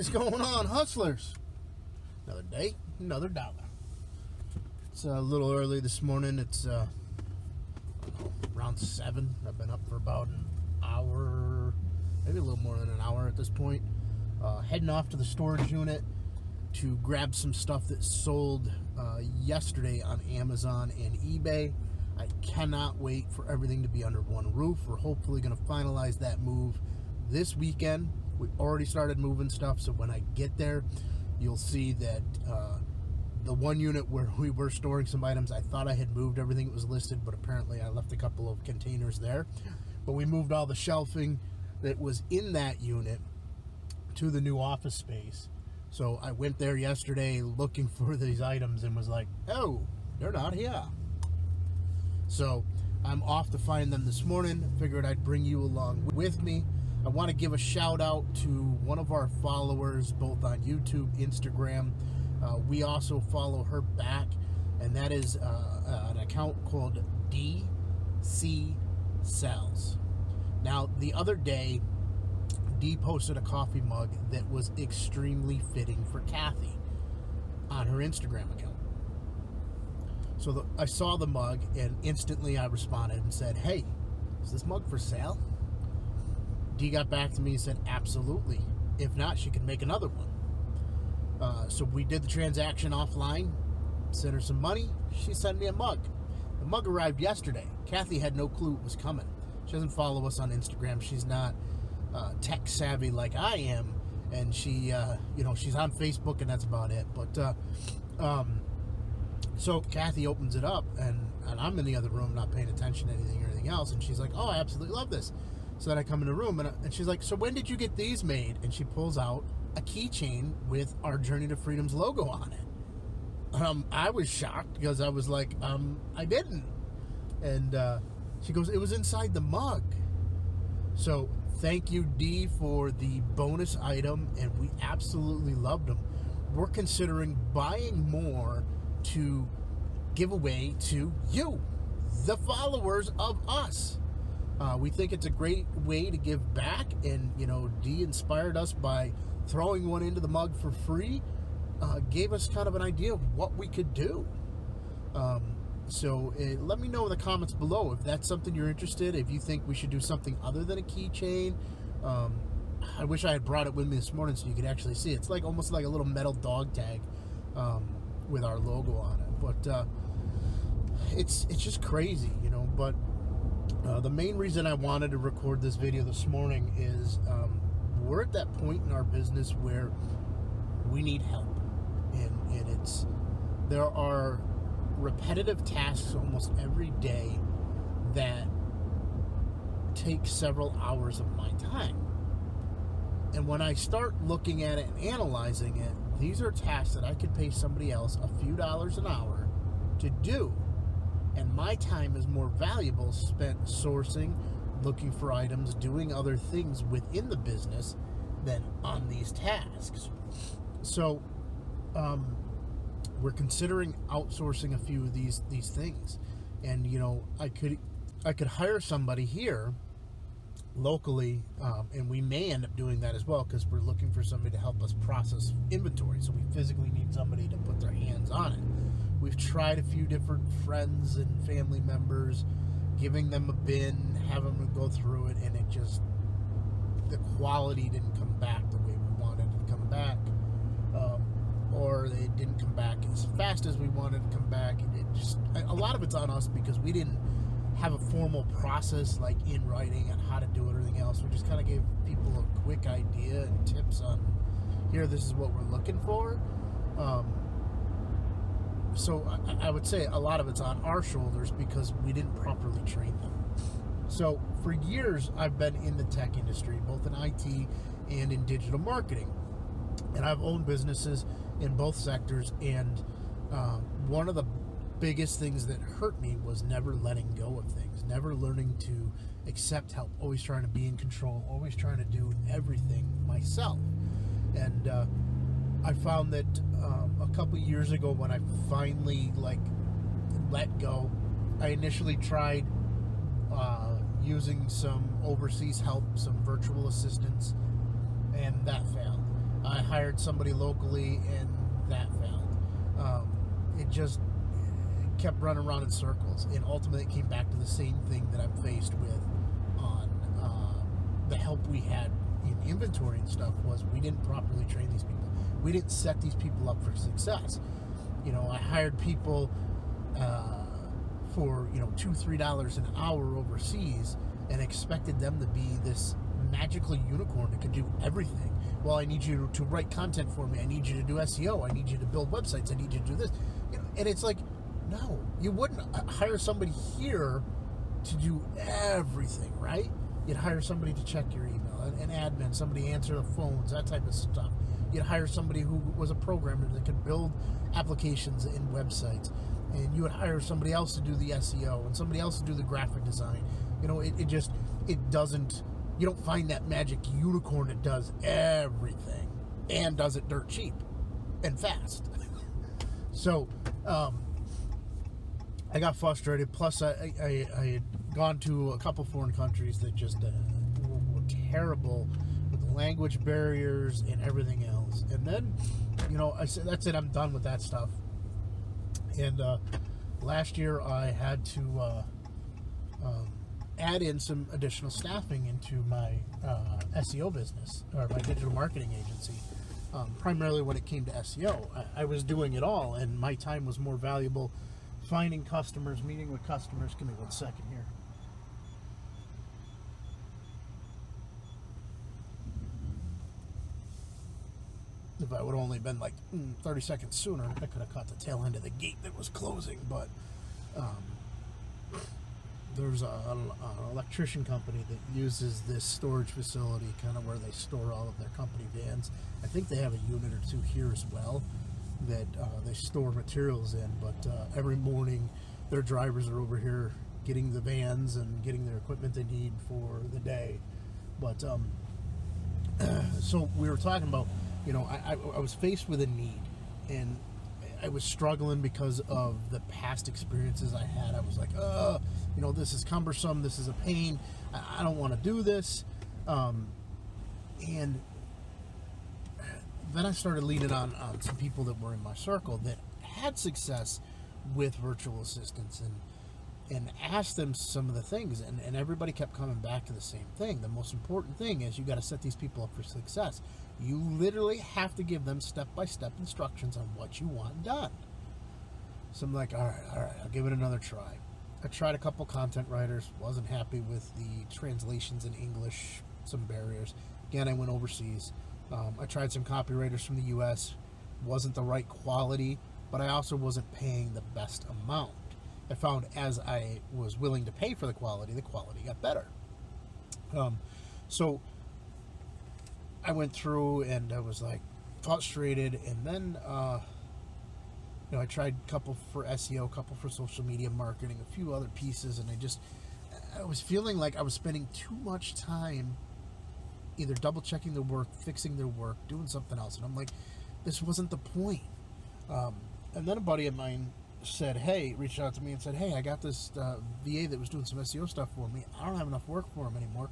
is going on, hustlers? Another day, another dollar. It's a little early this morning. It's I don't know, around 7. I've been up for about an hour, maybe a little more than an hour at this point. Heading off to the storage unit to grab some stuff that sold yesterday on Amazon and eBay. I cannot wait for everything to be under one roof. We're hopefully going to finalize that move this weekend. We've already started moving stuff, so when I get there, you'll see that the one unit where we were storing some items, I thought I had moved everything that was listed, but apparently I left a couple of containers there. But we moved all the shelving that was in that unit to the new office space. So I went there yesterday looking for these items and was like, oh, they're not here. So I'm off to find them this morning. Figured I'd bring you along with me. I want to give a shout out to one of our followers, both on YouTube, Instagram. We also follow her back, and that is an account called DC Sells. Now, the other day, Dee posted a coffee mug that was extremely fitting for Kathy on her Instagram account. So I saw the mug, and instantly I responded and said, hey, is this mug for sale? Dee got back to me and said, absolutely. If not, she can make another one. So we did the transaction offline, sent her some money. She sent me a mug. The mug arrived yesterday. Kathy had no clue it was coming. She doesn't follow us on Instagram. She's not tech savvy like I am. And she, she's on Facebook, and that's about it. But so Kathy opens it up, and I'm in the other room not paying attention to anything or anything else. And she's like, oh, I absolutely love this. So then I come in the room, and she's like, so when did you get these made? And she pulls out a keychain with our Journey to Freedom's logo on it. I was shocked because I was like, I didn't. And she goes, it was inside the mug. So thank you, Dee, for the bonus item, and we absolutely loved them. We're considering buying more to give away to you, the followers of us. We think it's a great way to give back, and Dee inspired us by throwing one into the mug for free. Gave us kind of an idea of what we could do. So let me know in the comments below if that's something you're interested in, if you think we should do something other than a keychain. I wish I had brought it with me this morning so you could actually see it. It's like almost like a little metal dog tag with our logo on it. But it's just crazy, but the main reason I wanted to record this video this morning is we're at that point in our business where we need help, and there are repetitive tasks almost every day that take several hours of my time. And when I start looking at it and analyzing it, these are tasks that I could pay somebody else a few dollars an hour to do. And my time is more valuable spent sourcing, looking for items, doing other things within the business than on these tasks. So we're considering outsourcing a few of these things. And I could hire somebody here locally, and we may end up doing that as well, because we're looking for somebody to help us process inventory. So we physically need somebody to put their hands on it. We've tried a few different friends and family members, giving them a bin, having them go through it, and the quality didn't come back the way we wanted it to come back, or they didn't come back as fast as we wanted it to come back. A lot of it's on us because we didn't have a formal process like in writing on how to do it or anything else. We just kind of gave people a quick idea and tips on, here, this is what we're looking for. So I would say a lot of it's on our shoulders because we didn't properly train them. So for years, I've been in the tech industry, both in IT and in digital marketing. And I've owned businesses in both sectors. And one of the biggest things that hurt me was never letting go of things, never learning to accept help, always trying to be in control, always trying to do everything myself. And I found that a couple years ago, when I finally let go, I initially tried using some overseas help, some virtual assistants, and that failed. I hired somebody locally, and that failed. It just kept running around in circles, and ultimately it came back to the same thing that I'm faced with on the help we had in inventory and stuff. Was we didn't properly train these people. We didn't set these people up for success. I hired people for $2-3 an hour overseas and expected them to be this magical unicorn that could do everything. Well, I need you to write content for me. I need you to do SEO. I need you to build websites. I need you to do this. And it's like, no, you wouldn't hire somebody here to do everything, right? You'd hire somebody to check your email, an admin, somebody answer the phones, that type of stuff. You'd hire somebody who was a programmer that could build applications and websites. And you would hire somebody else to do the SEO and somebody else to do the graphic design. It doesn't, you don't find that magic unicorn that does everything and does it dirt cheap and fast. So, I got frustrated. Plus, I had gone to a couple foreign countries that just were terrible with the language barriers and everything else. And then, I said, that's it, I'm done with that stuff. And last year I had to add in some additional staffing into my SEO business, or my digital marketing agency, primarily when it came to SEO. I was doing it all, and my time was more valuable finding customers, meeting with customers. Give me 1 second here. If I would have only been like 30 seconds sooner, I could have caught the tail end of the gate that was closing. But there's an electrician company that uses this storage facility, kind of where they store all of their company vans. I think they have a unit or two here as well that they store materials in. But every morning, their drivers are over here getting the vans and getting their equipment they need for the day. But so we were talking about, I was faced with a need, and I was struggling because of the past experiences I had. I was like, this is cumbersome, this is a pain, I don't want to do this. And then I started leaning on some people that were in my circle that had success with virtual assistants, and asked them some of the things, and everybody kept coming back to the same thing. The most important thing is you got to set these people up for success. You literally have to give them step-by-step instructions on what you want done. So I'm like, all right, I'll give it another try. I tried a couple content writers, wasn't happy with the translations in English, some barriers. Again, I went overseas. I tried some copywriters from the U.S., wasn't the right quality, but I also wasn't paying the best amount. I found as I was willing to pay for the quality got better. So I went through and I was like frustrated, and then I tried a couple for SEO, a couple for social media marketing, a few other pieces, and I was feeling like I was spending too much time either double checking their work, fixing their work, doing something else, and I'm like, this wasn't the point. And then a buddy of mine reached out to me and said, hey, I got this VA that was doing some SEO stuff for me. I don't have enough work for him anymore.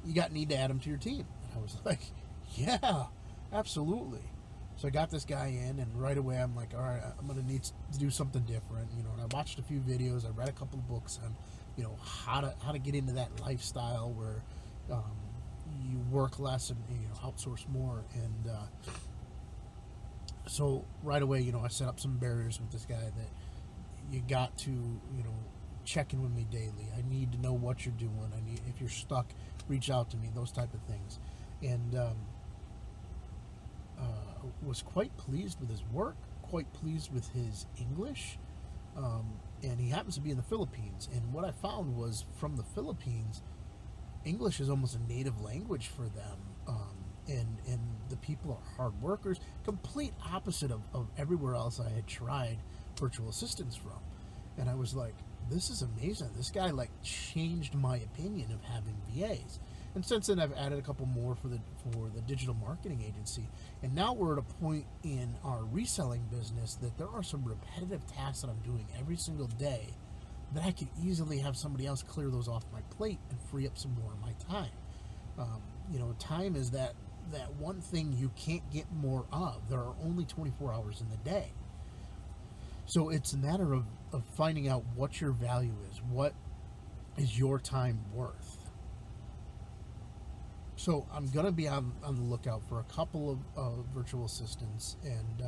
You need to add him to your team. And I was like, yeah, absolutely. So I got this guy in, and right away I'm like, all right, I'm going to need to do something different. And I watched a few videos. I read a couple of books on, how to get into that lifestyle where you work less and outsource more. And so right away, I set up some barriers with this guy that you got to, check in with me daily. I need to know what you're doing. If you're stuck, reach out to me, those type of things. And was quite pleased with his work, quite pleased with his English. And he happens to be in the Philippines. And what I found was, from the Philippines, English is almost a native language for them. And the people are hard workers, complete opposite of everywhere else I had tried virtual assistants from. And I was like, this is amazing. This guy changed my opinion of having VAs. And since then, I've added a couple more for the digital marketing agency. And now we're at a point in our reselling business that there are some repetitive tasks that I'm doing every single day that I could easily have somebody else clear those off my plate and free up some more of my time. Time is that that one thing you can't get more of. There are only 24 hours in the day. So it's a matter of finding out what your value is. What is your time worth? So I'm going to be on the lookout for a couple of virtual assistants, and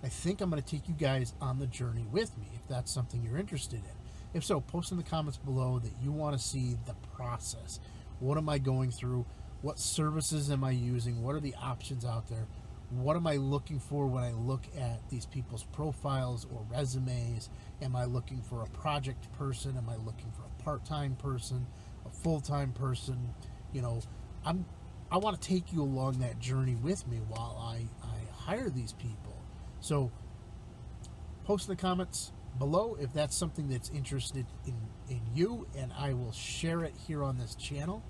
I think I'm going to take you guys on the journey with me if that's something you're interested in. If so, post in the comments below that you want to see the process. What am I going through? What services am I using? What are the options out there? What am I looking for when I look at these people's profiles or resumes? Am I looking for a project person? Am I looking for a part-time person, a full-time person? You know, I want to take you along that journey with me while I hire these people. So post in the comments below if that's something that's interested in you, and I will share it here on this channel.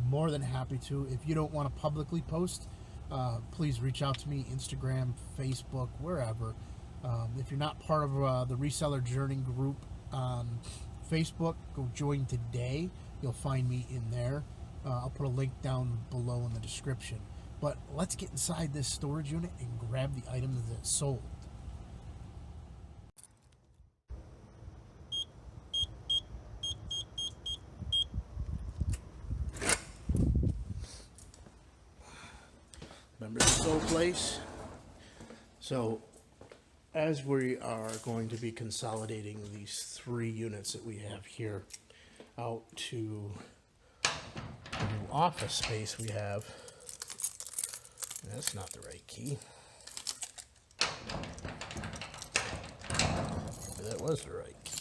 More than happy to. If you don't want to publicly post, please reach out to me, Instagram, Facebook, wherever. If you're not part of the Reseller Journey group on Facebook, go join today. You'll find me in there. I'll put a link down below in the description. But let's get inside this storage unit and grab the items that's sold. Remember this old place? So as we are going to be consolidating these 3 units that we have here out to the new office space we have, that's not the right key. Maybe that was the right key.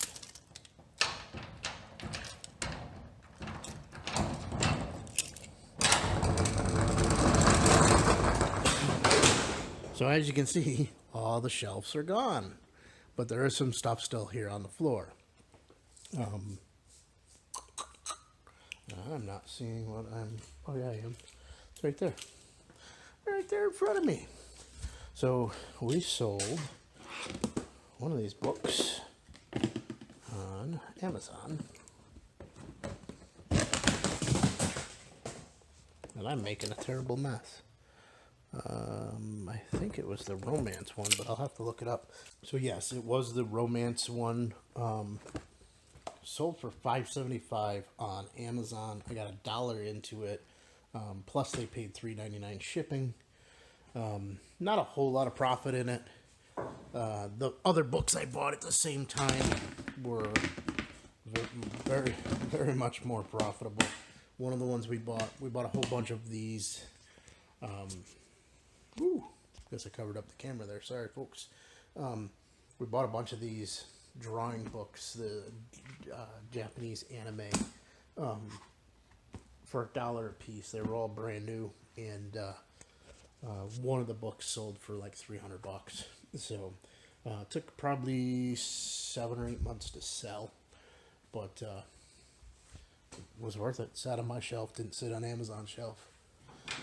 So as you can see, all the shelves are gone, but there is some stuff still here on the floor. I'm not seeing what oh yeah, I am. It's right there. Right there in front of me. So we sold one of these books on Amazon. And I'm making a terrible mess. I think it was the romance one, but I'll have to look it up. So yes, it was the romance one. Sold for $5.75 on Amazon. I got $1 into it. Plus they paid $3.99 shipping. Not a whole lot of profit in it. The other books I bought at the same time were very, very much more profitable. One of the ones we bought a whole bunch of these. Guess I covered up the camera there. Sorry, folks. We bought a bunch of these drawing books, the Japanese anime, for $1 a piece. They were all brand new, and one of the books sold for like $300. So it took probably 7 or 8 months to sell, but it was worth it. Sat on my shelf, didn't sit on Amazon's shelf.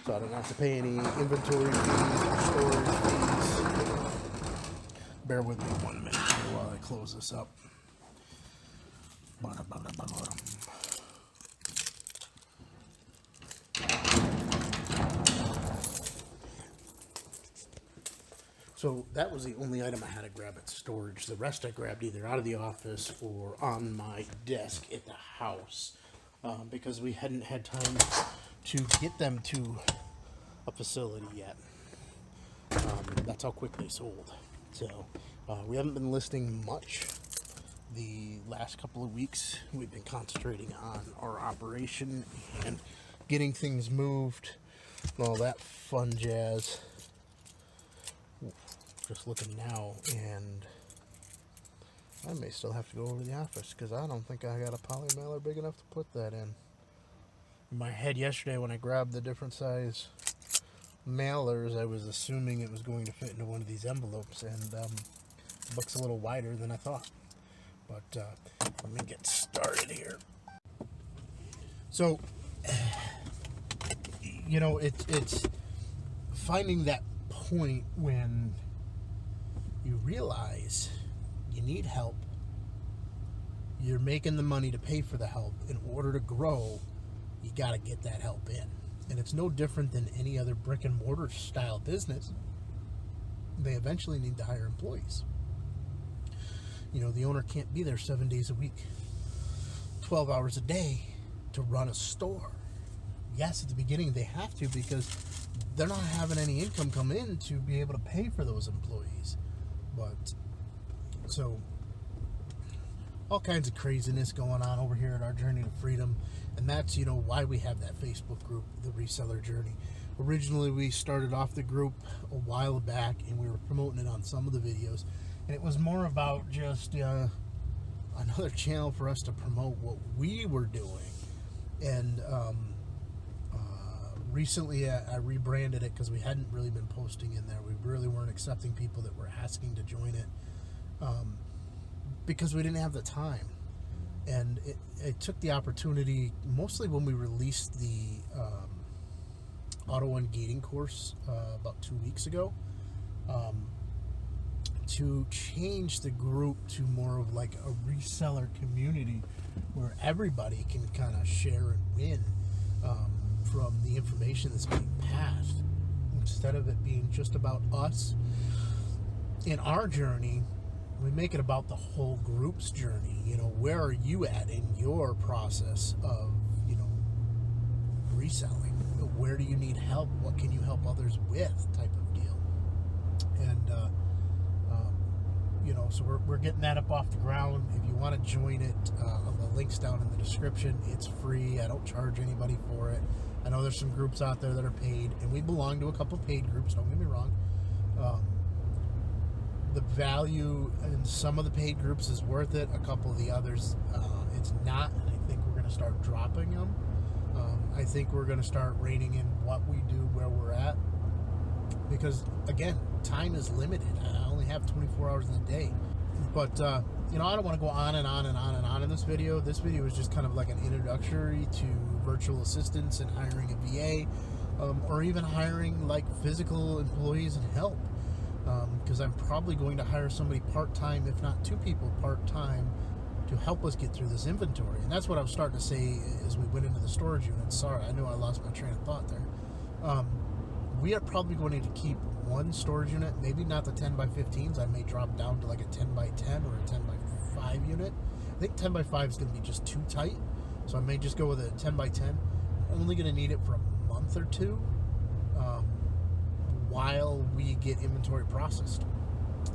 So I don't have to pay any inventory fees or storage fees. Bear with me 1 minute here while I close this up. So that was the only item I had to grab at storage. The rest I grabbed either out of the office or on my desk at the house, because we hadn't had time to get them to a facility yet. That's how quick they sold. So we haven't been listing much the last couple of weeks. We've been concentrating on our operation and getting things moved and all that fun jazz. Just looking now, and I may still have to go over to the office because I don't think I got a poly mailer big enough to put that in. In my head yesterday when I grabbed the different size mailers, I was assuming it was going to fit into one of these envelopes, and the book's a little wider than I thought. But let me get started here. So, you know, it's finding that point when you realize you need help. You're making the money to pay for the help. In order to grow, you got to get that help in. And it's no different than any other brick and mortar style business. They eventually need to hire employees. The owner can't be there 7 days a week, 12 hours a day to run a store. Yes, at the beginning they have to, because they're not having any income come in to be able to pay for those employees. But so all kinds of craziness going on over here at our Journey to Freedom, and that's why we have that Facebook group, the Reseller Journey. Originally we started off the group a while back, and we were promoting it on some of the videos, and it was more about just another channel for us to promote what we were doing. And recently I rebranded it because we hadn't really been posting in there. We really weren't accepting people that were asking to join it, because we didn't have the time. And it took the opportunity, mostly when we released the auto and gating course about 2 weeks ago, to change the group to more of like a reseller community where everybody can kind of share and win from the information that's being passed, instead of it being just about us in our journey. We make it about the whole group's journey. Where are you at in your process of reselling? Where do you need help? What can you help others with, type of deal. And so we're getting that up off the ground. If you want to join it, the link's down in the description. It's free. I don't charge anybody for it. I know there's some groups out there that are paid, and we belong to a couple paid groups, don't get me wrong. The value in some of the paid groups is worth it. A couple of the others, it's not, and I think we're going to start dropping them. I think we're going to start reining in what we do, where we're at, because again, time is limited. I only have 24 hours in a day. But I don't want to go on and on and on and on in this video. This video is just kind of like an introductory to virtual assistants and hiring a VA, or even hiring like physical employees and help. Because I'm probably going to hire somebody part-time, if not 2 people part-time, to help us get through this inventory. And that's what I was starting to say as we went into the storage unit. Sorry, I knew I lost my train of thought there. We are probably going to keep one storage unit, maybe not the 10 by 15s. I may drop down to like a 10 by 10 or a 10 by 5 unit. I think 10 by 5 is going to be just too tight, so I may just go with a 10 by 10. I'm only going to need it for a month or two, while we get inventory processed.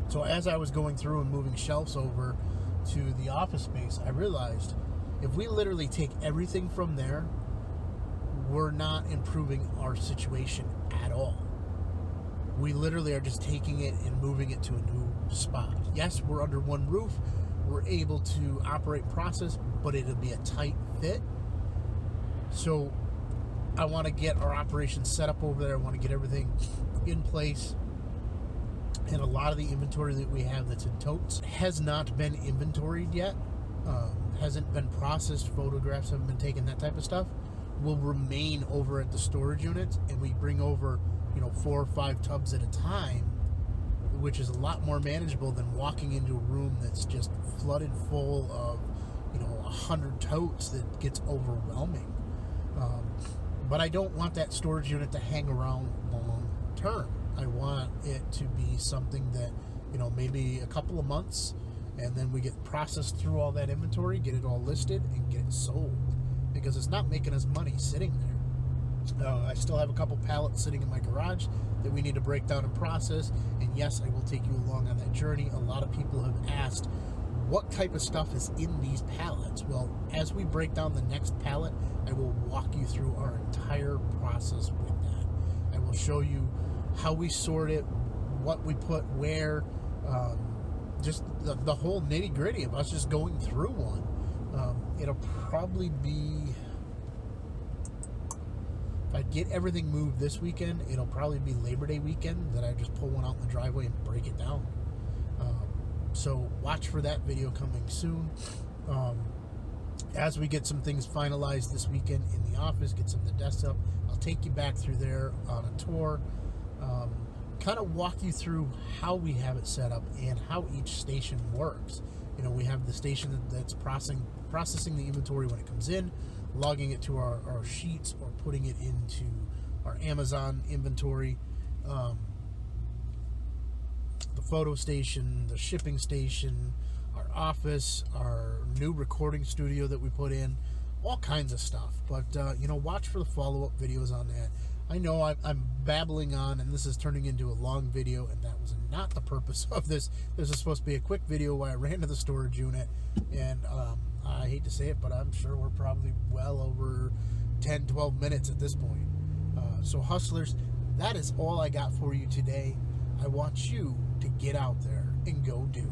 So as I was going through and moving shelves over to the office space, I realized if we literally take everything from there, we're not improving our situation at all. We literally are just taking it and moving it to a new spot. Yes, we're under one roof. We're able to operate process, but it'll be a tight fit. So I want to get our operation set up over there. I want to get everything in place. And a lot of the inventory that we have that's in totes has not been inventoried yet. Hasn't been processed. Photographs haven't been taken, that type of stuff. Will remain over at the storage units, and we bring over 4 or 5 tubs at a time, which is a lot more manageable than walking into a room that's just flooded full of 100 totes. That gets overwhelming. But I don't want that storage unit to hang around long term. I want it to be something that maybe a couple of months, and then we get processed through all that inventory, get it all listed, and get it sold, because it's not making us money sitting there. I still have a couple pallets sitting in my garage that we need to break down and process, and yes, I will take you along on that journey. A lot of people have asked what type of stuff is in these pallets. Well, as we break down the next pallet, I will walk you through our entire process with that. I will show you how we sort it, what we put where, just the whole nitty-gritty of us just going through one. It'll probably be, if I get everything moved this weekend, it'll probably be Labor Day weekend that I just pull one out in the driveway and break it down. So watch for that video coming soon. As we get some things finalized this weekend in the office, get some of the desks up, I'll take you back through there on a tour, kind of walk you through how we have it set up and how each station works. We have the station that's processing the inventory when it comes in. logging it to our sheets or putting it into our Amazon inventory. The photo station, the shipping station, our office, our new recording studio that we put in, all kinds of stuff. But, watch for the follow-up videos on that. I know I'm babbling on, and this is turning into a long video, and that was not the purpose of this. This is supposed to be a quick video while I ran to the storage unit, and I hate to say it, but I'm sure we're probably well over 10, 12 minutes at this point. So hustlers, that is all I got for you today. I want you to get out there and go do.